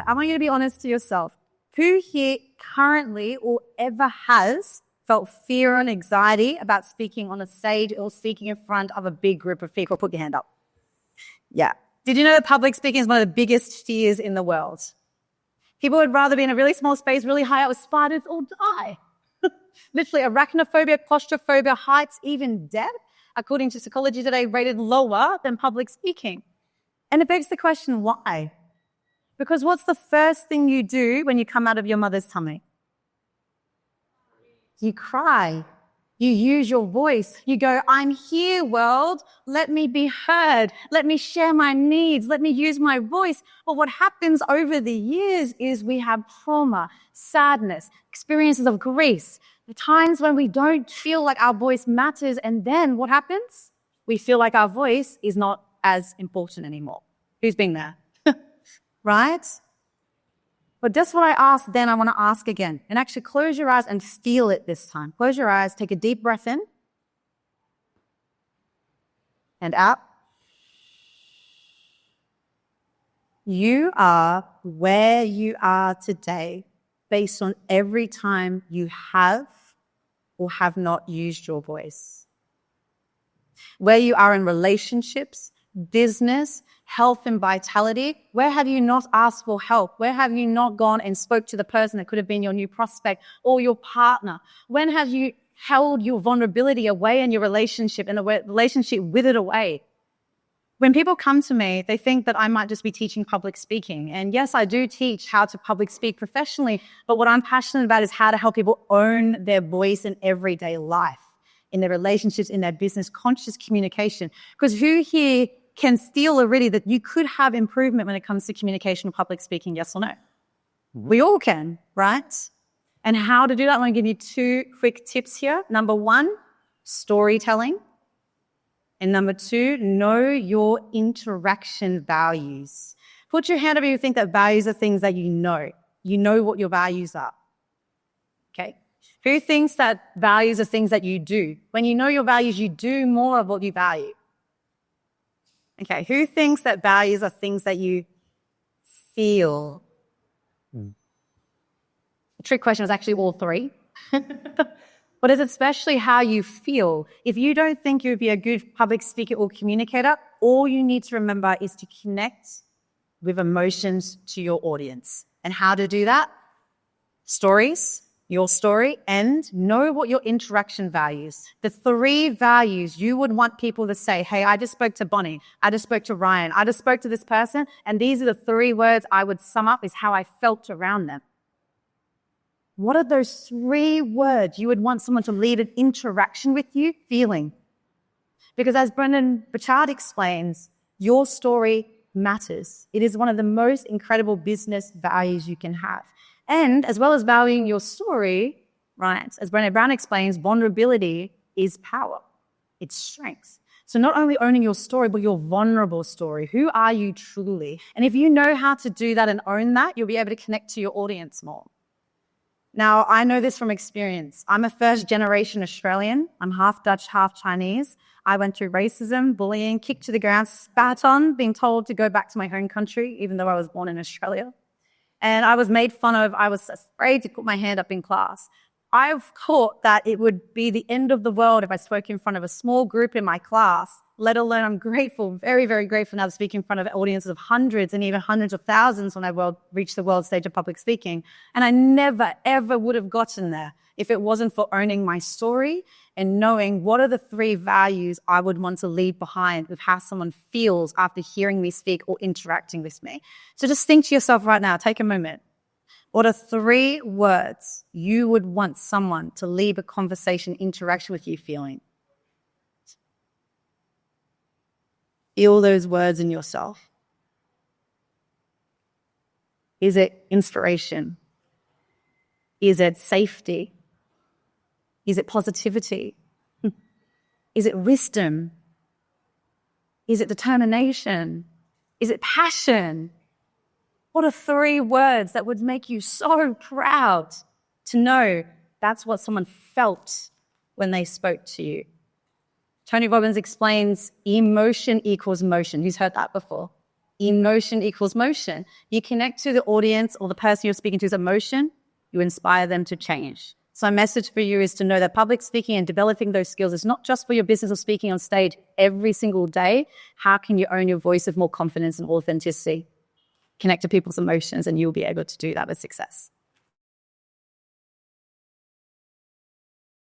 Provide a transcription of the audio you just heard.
I want you to be honest to yourself. Who here currently or ever has felt fear and anxiety about speaking on a stage or speaking in front of a big group of people? Put your hand up. Yeah. Did you know that public speaking is one of the biggest fears in the world? People would rather be in a really small space, really high up with spiders, or die. Literally, arachnophobia, claustrophobia, heights, even death, according to Psychology Today, rated lower than public speaking. And it begs the question, why? Because what's the first thing you do when you come out of your mother's tummy? You cry. You use your voice. You go, I'm here, world. Let me be heard. Let me share my needs. Let me use my voice. But what happens over the years is we have trauma, sadness, experiences of grief, the times when we don't feel like our voice matters. And then what happens? We feel like our voice is not as important anymore. Who's been there? Right? But just what I asked then, I want to ask again. And actually close your eyes and feel it this time. Close your eyes, take a deep breath in and out. You are where you are today based on every time you have or have not used your voice. Where you are in relationships, business, health and vitality, where have you not asked for help? Where have you not gone and spoke to the person that could have been your new prospect or your partner? When have you held your vulnerability away in your relationship and the relationship withered away? When people come to me, they think that I might just be teaching public speaking. And yes, I do teach how to public speak professionally, but what I'm passionate about is how to help people own their voice in everyday life, in their relationships, in their business, conscious communication. Because who here can feel already that you could have improvement when it comes to communication or public speaking, yes or no? We all can, right? And how to do that, I'm going to give you 2 quick tips here. Number 1, storytelling. And number 2, know your interaction values. Put your hand up if you think that values are things that you know. You know what your values are. Okay? Who thinks that values are things that you do? When you know your values, you do more of what you value. Okay, who thinks that values are things that you feel? The trick question was actually all 3. But it's especially how you feel. If you don't think you'd be a good public speaker or communicator, all you need to remember is to connect with emotions to your audience. And how to do that? Stories, your story, and know what your interaction values. The 3 values you would want people to say, hey, I just spoke to Bonnie, I just spoke to Ryan, I just spoke to this person, and these are the 3 words I would sum up is how I felt around them. What are those 3 words you would want someone to lead an interaction with you feeling? Because as Brendan Burchard explains, your story matters. It is one of the most incredible business values you can have. And as well as valuing your story, right, as Brené Brown explains, vulnerability is power. It's strength. So not only owning your story, but your vulnerable story. Who are you truly? And if you know how to do that and own that, you'll be able to connect to your audience more. Now, I know this from experience. I'm a first-generation Australian. I'm half Dutch, half Chinese. I went through racism, bullying, kicked to the ground, spat on, being told to go back to my home country, even though I was born in Australia. And I was made fun of. I was afraid to put my hand up in class. I've thought that it would be the end of the world if I spoke in front of a small group in my class, let alone I'm grateful, very, very grateful now to speak in front of audiences of hundreds and even hundreds of thousands when I reached the world stage of public speaking. And I never, ever would have gotten there if it wasn't for owning my story and knowing what are the 3 values I would want to leave behind with how someone feels after hearing me speak or interacting with me. So just think to yourself right now, take a moment. What are 3 words you would want someone to leave a conversation, interaction with you feeling? Feel those words in yourself. Is it inspiration? Is it safety? Is it positivity? Is it wisdom? Is it determination? Is it passion? What are 3 words that would make you so proud to know that's what someone felt when they spoke to you? Tony Robbins explains emotion equals motion. Who's heard that before? Emotion equals motion. You connect to the audience or the person you're speaking to's emotion, you inspire them to change. So my message for you is to know that public speaking and developing those skills is not just for your business of speaking on stage every single day. How can you own your voice with more confidence and authenticity? Connect to people's emotions, and you'll be able to do that with success.